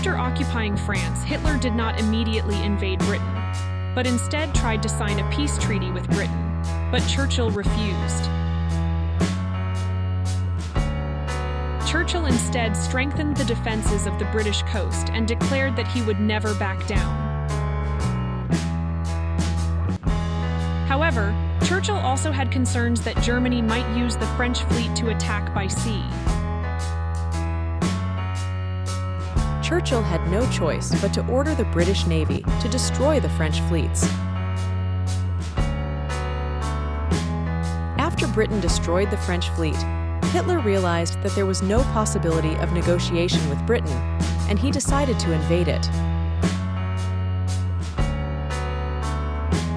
After occupying France, Hitler did not immediately invade Britain, but instead tried to sign a peace treaty with Britain, but Churchill refused. Churchill instead strengthened the defenses of the British coast and declared that he would never back down. However, Churchill also had concerns that Germany might use the French fleet to attack by sea. Churchill had no choice but to order the British Navy to destroy the French fleets. After Britain destroyed the French fleet, Hitler realized that there was no possibility of negotiation with Britain, and he decided to invade it.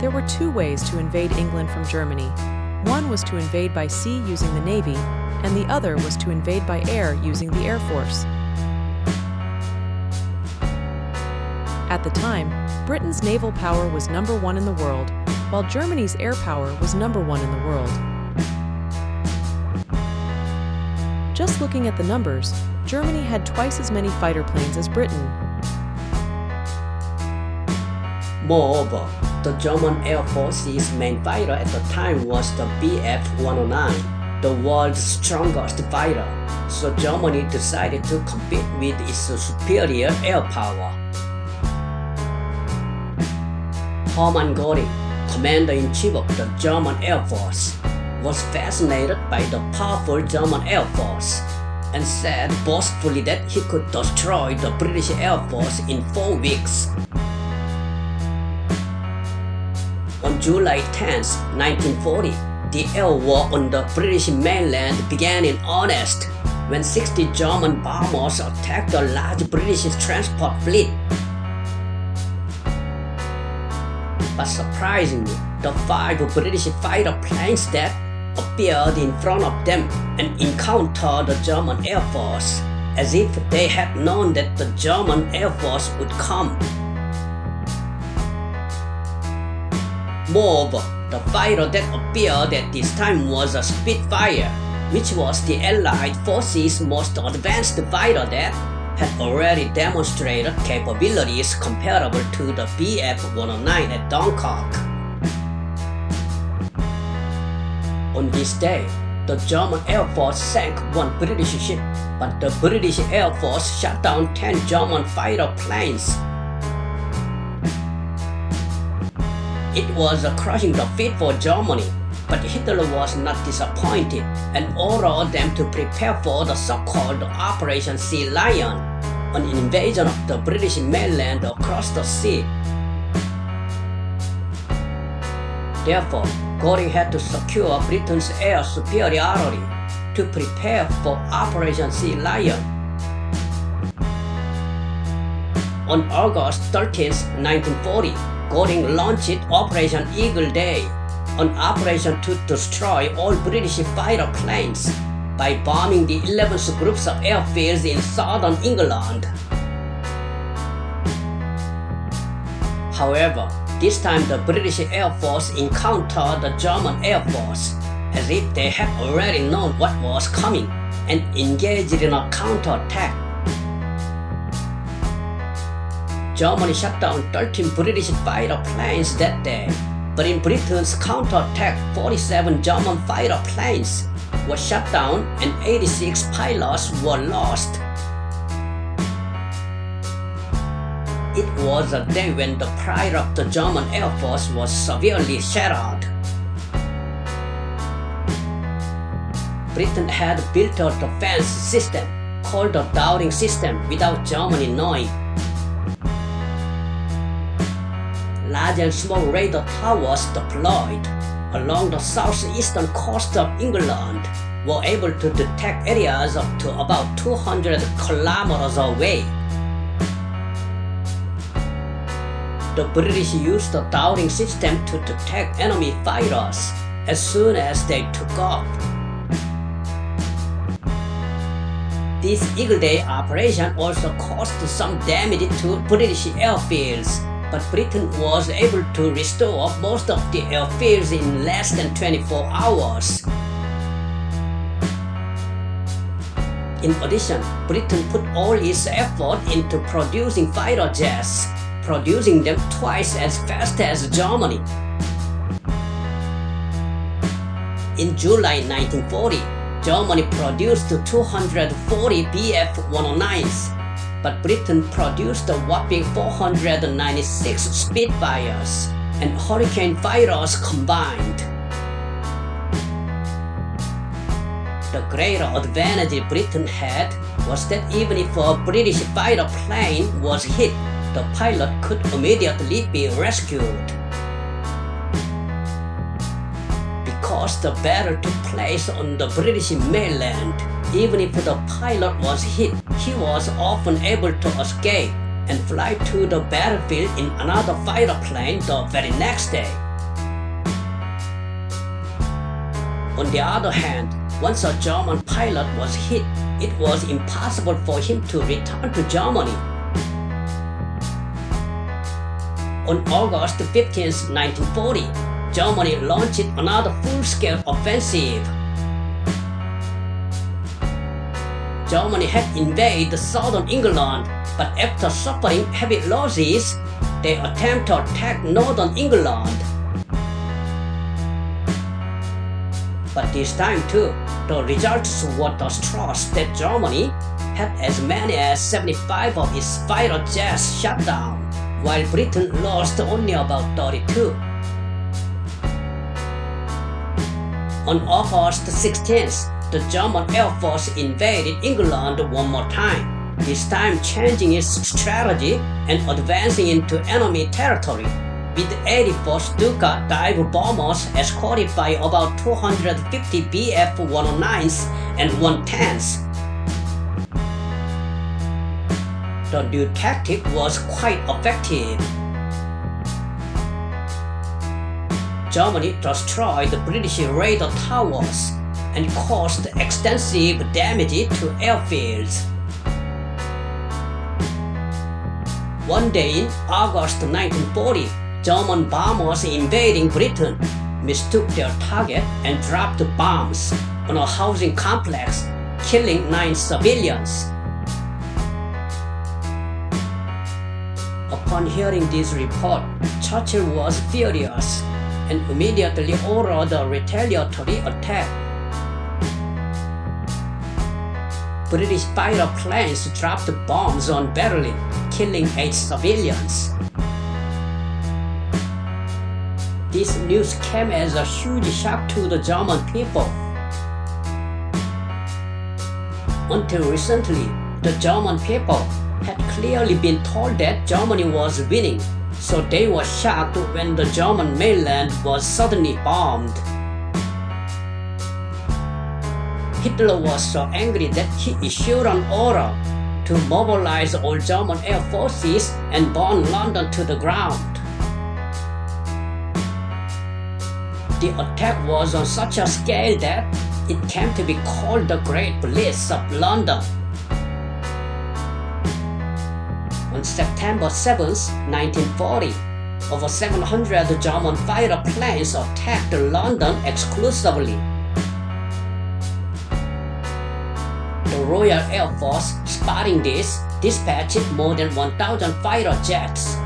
There were two ways to invade England from Germany. One was to invade by sea using the Navy, and the other was to invade by air using the Air Force. At the time, Britain's naval power was #1 in the world, while Germany's air power was #1 in the world. Just looking at the numbers, Germany had twice as many fighter planes as Britain. Moreover, the German Air Force's main fighter at the time was the Bf-109, the world's strongest fighter, so Germany decided to compete with its superior air power. Hermann Göring, commander-in-chief of the German Air Force, was fascinated by the powerful German Air Force and said boastfully that he could destroy the British Air Force in 4 weeks. On July 10, 1940, the air war on the British mainland began in earnest when 60 German bombers attacked a large British transport fleet. But surprisingly, the 5 British fighter planes that appeared in front of them and encountered the German Air Force, as if they had known that the German Air Force would come. Moreover, the fighter that appeared at this time was a Spitfire, which was the Allied forces' most advanced fighter that had already demonstrated capabilities comparable to the Bf-109 at Dunkirk. On this day, the German Air Force sank 1 British ship, but the British Air Force shot down 10 German fighter planes. It was a crushing defeat for Germany, but Hitler was not disappointed and ordered them to prepare for the so-called Operation Sea Lion, an invasion of the British mainland across the sea. Therefore, Göring had to secure Britain's air superiority to prepare for Operation Sea Lion. On August 13, 1940, Göring launched Operation Eagle Day, an operation to destroy all British fighter planes by bombing the 11 groups of airfields in southern England. However, this time the British Air Force encountered the German Air Force, as if they had already known what was coming, and engaged in a counterattack. Germany shot down 13 British fighter planes that day, but in Britain's counterattack, 47 German fighter planes were shot down and 86 pilots were lost. It was a day when the pride of the German Air Force was severely shattered. Britain had built a defense system called the Dowding System without Germany knowing. Large and small radar towers deployed along the southeastern coast of England were able to detect areas up to about 200 kilometers away. The British used the Dowding system to detect enemy fighters as soon as they took off. This Eagle Day operation also caused some damage to British airfields, but Britain was able to restore most of the airfields in less than 24 hours. In addition, Britain put all its effort into producing fighter jets, producing them twice as fast as Germany. In July 1940, Germany produced 240 Bf-109s, but Britain produced a whopping 496 Spitfires and Hurricane fighters combined. The greater advantage Britain had was that even if a British fighter plane was hit, the pilot could immediately be rescued. Because the battle took place on the British mainland, even if the pilot was hit, he was often able to escape and fly to the battlefield in another fighter plane the very next day. On the other hand, once a German pilot was hit, it was impossible for him to return to Germany. On August 15, 1940, Germany launched another full-scale offensive. Germany had invaded southern England, but after suffering heavy losses, they attempted to attack northern England. But this time too, the results were disastrous that Germany had as many as 75 of its fighter jets shot down, while Britain lost only about 32. On August 16th, the German Air Force invaded England one more time, this time changing its strategy and advancing into enemy territory, with 84 Stuka dive bombers escorted by about 250 Bf-109s and 110s. The new tactic was quite effective. Germany destroyed the British radar towers and caused extensive damage to airfields. One day in August 1940, German bombers invading Britain mistook their target and dropped bombs on a housing complex, killing 9 civilians. Upon hearing this report, Churchill was furious and immediately ordered a retaliatory attack. British fighter planes dropped bombs on Berlin, killing 8 civilians. This news came as a huge shock to the German people. Until recently, the German people had clearly been told that Germany was winning, so they were shocked when the German mainland was suddenly bombed. Hitler was so angry that he issued an order to mobilize all German air forces and burn London to the ground. The attack was on such a scale that it came to be called the Great Blitz of London. On September 7, 1940, over 700 German fighter planes attacked London exclusively. The Royal Air Force, spotting this, dispatched more than 1,000 fighter jets.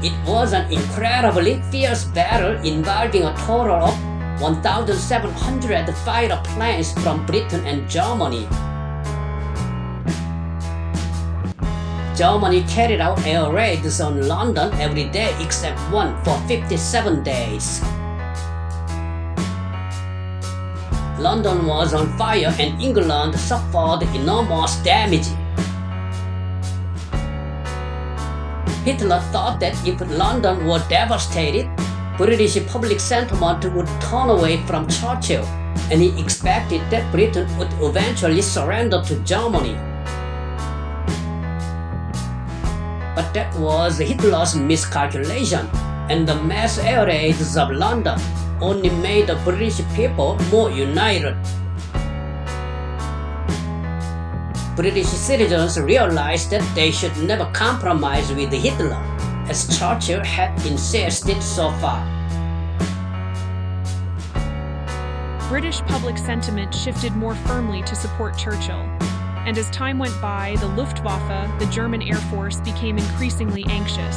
It was an incredibly fierce battle involving a total of 1,700 fighter planes from Britain and Germany. Germany carried out air raids on London every day except one for 57 days. London was on fire and England suffered enormous damage. Hitler thought that if London were devastated, British public sentiment would turn away from Churchill, and he expected that Britain would eventually surrender to Germany. But that was Hitler's miscalculation, and the mass air raids of London only made the British people more united. British citizens realized that they should never compromise with Hitler, as Churchill had insisted so far. British public sentiment shifted more firmly to support Churchill, and as time went by, the Luftwaffe, the German Air Force, became increasingly anxious.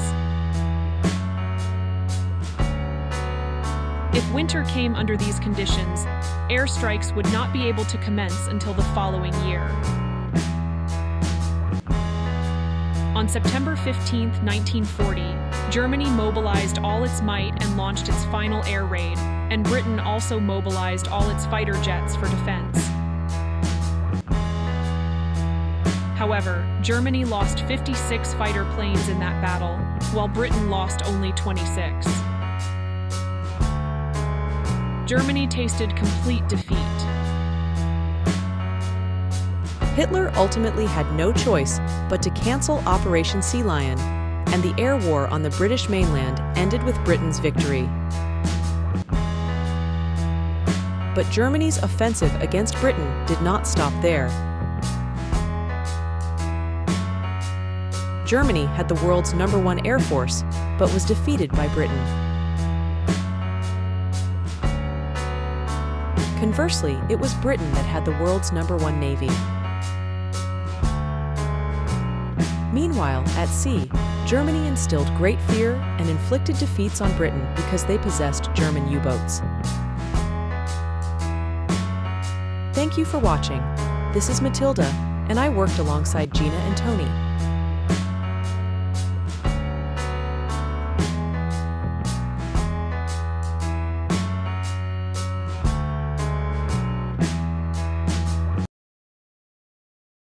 If winter came under these conditions, airstrikes would not be able to commence until the following year. On September 15, 1940, Germany mobilized all its might and launched its final air raid, and Britain also mobilized all its fighter jets for defense. However, Germany lost 56 fighter planes in that battle, while Britain lost only 26. Germany tasted complete defeat. Hitler ultimately had no choice but to cancel Operation Sea Lion, and the air war on the British mainland ended with Britain's victory. But Germany's offensive against Britain did not stop there. Germany had the world's #1 air force, but was defeated by Britain. Conversely, it was Britain that had the world's #1 navy. Meanwhile, at sea, Germany instilled great fear and inflicted defeats on Britain because they possessed German U-boats. Thank you for watching. This is Matilda, and I worked alongside Gina and Tony.